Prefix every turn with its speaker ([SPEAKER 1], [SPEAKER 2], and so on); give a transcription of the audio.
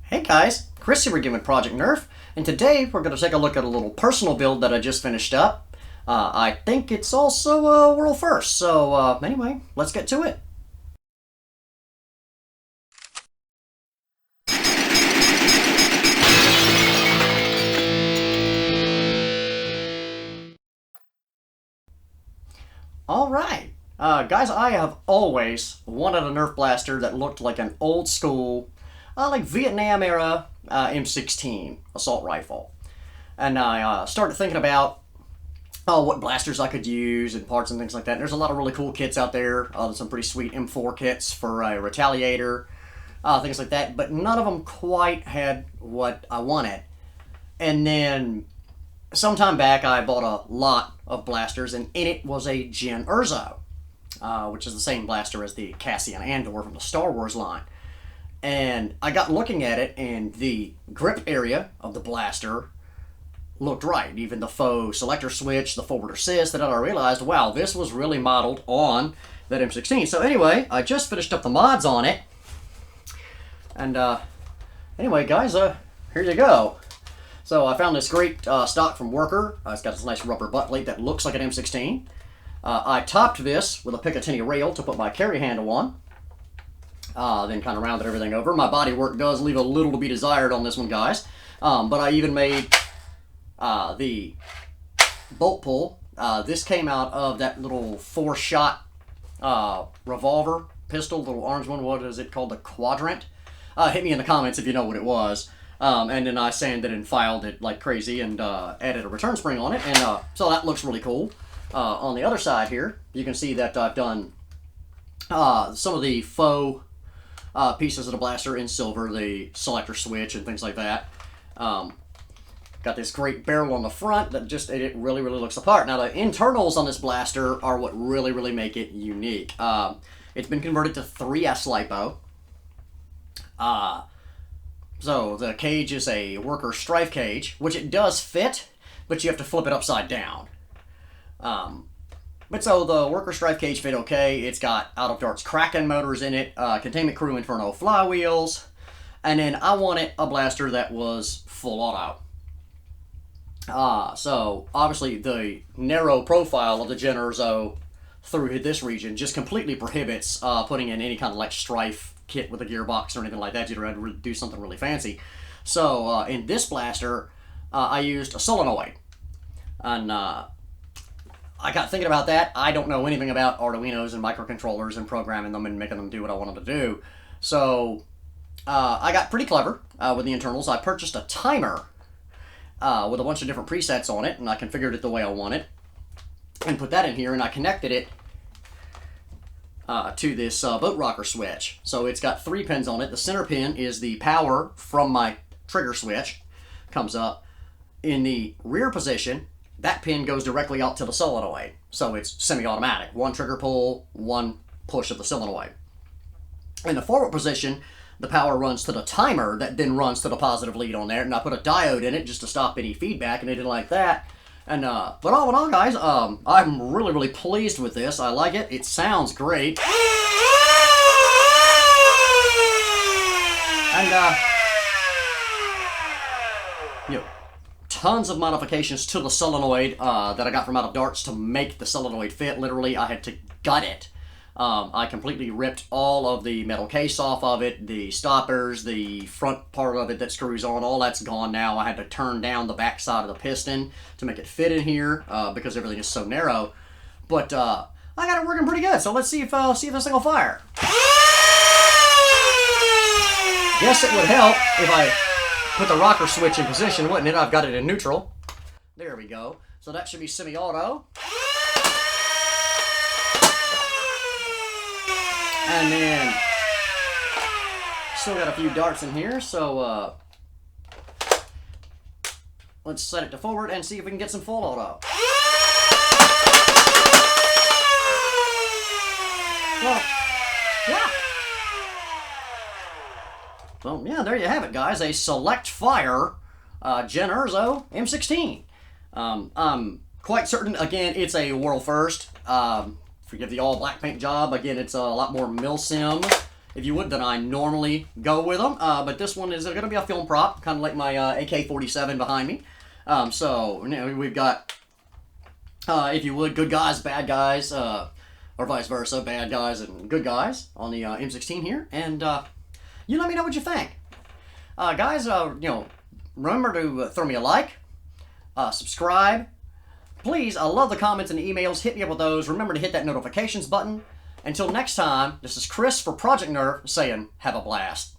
[SPEAKER 1] Hey guys, Chris here again with Project Nerf, and today we're going to take a look at a little personal build that I just finished up. I think it's also a world first, so anyway, let's get to it. Alright, guys, I have always wanted a Nerf blaster that looked like an old school, like Vietnam era M16 assault rifle. And I started thinking about what blasters I could use and parts and things like that. And there's a lot of really cool kits out there. There's some pretty sweet M4 kits for a Retaliator, things like that. But none of them quite had what I wanted. And then sometime back, I bought a lot of blasters, and in it was a Jyn Erso, which is the same blaster as the Cassian Andor from the Star Wars line. And I got looking at it, and the grip area of the blaster looked right. Even the faux selector switch, the forward assist, and I realized, wow, this was really modeled on that M16. So anyway, I just finished up the mods on it. And anyway, guys, here you go. So I found this great stock from Worker. It's got this nice rubber butt plate that looks like an M16. I topped this with a Picatinny rail to put my carry handle on. Then kind of rounded everything over. My body work does leave a little to be desired on this one, guys. But I even made the bolt pull. This came out of that little 4-shot revolver pistol, little orange one. What is it called? The Quadrant. Hit me in the comments if you know what it was. And then I sanded and filed it like crazy and added a return spring on it. And so that looks really cool. On the other side here, you can see that I've done some of the faux pieces of the blaster in silver, the selector switch and things like that. Got this great barrel on the front that just, it really looks the part. Now the internals on this blaster are what really make it unique. It's been converted to 3S LiPo. So the cage is a Worker Strife cage, which it does fit, but you have to flip it upside down. But so the Worker Strife cage fit okay. It's got out of Dart's Kraken motors in it, Containment Crew Inferno flywheels, and then I wanted a blaster that was full auto. So obviously the narrow profile of the Jyn Erso through this region just completely prohibits putting in any kind of like Strife kit with a gearbox or anything like that. You'd have to do something really fancy. So in this blaster, I used a Solenoid. And I got thinking about that. I don't know anything about Arduinos and microcontrollers and programming them and making them do what I want them to do. So I got pretty clever with the internals. I purchased a timer with a bunch of different presets on it, and I configured it the way I want it, and put that in here, and I connected it to this boat rocker switch. So it's got 3 pins on it. The center pin is the power from my trigger switch. Comes up in the rear position. That pin goes directly out to the solenoid. So it's semi-automatic. 1 trigger pull, 1 push of the solenoid. In the forward position, the power runs to the timer that then runs to the positive lead on there. And I put a diode in it just to stop any feedback and anything like that. And, but all in all, guys, I'm really pleased with this. I like it. It sounds great. And, you know, tons of modifications to the solenoid that I got from out of Darts to make the solenoid fit. Literally, I had to gut it. I completely ripped all of the metal case off of it, the stoppers, the front part of it that screws on, all that's gone now. I had to turn down the back side of the piston to make it fit in here because everything is so narrow. But I got it working pretty good, so let's see if this thing will fire. Guess it would help if I put the rocker switch in position, wouldn't it? I've got it in neutral. There we go. So that should be semi-auto. And then, still got a few darts in here, so let's set it to forward and see if we can get some full auto. Well, yeah. Well, yeah, there you have it, guys. A select fire Jyn Erso M16. I'm quite certain, again, it's a world first. Forgive the all black paint job. Again, it's a lot more milsim if you would, than I normally go with them. But this one is going to be a film prop, kind of like my AK-47 behind me. So, you know, we've got, if you would, good guys, bad guys, or vice versa, bad guys and good guys on the M16 here. And you let me know what you think. Guys, you know, remember to throw me a like, subscribe. Please, I love the comments and the emails. Hit me up with those. Remember to hit that notifications button. Until next time, this is Chris for Project Nerf saying, have a blast.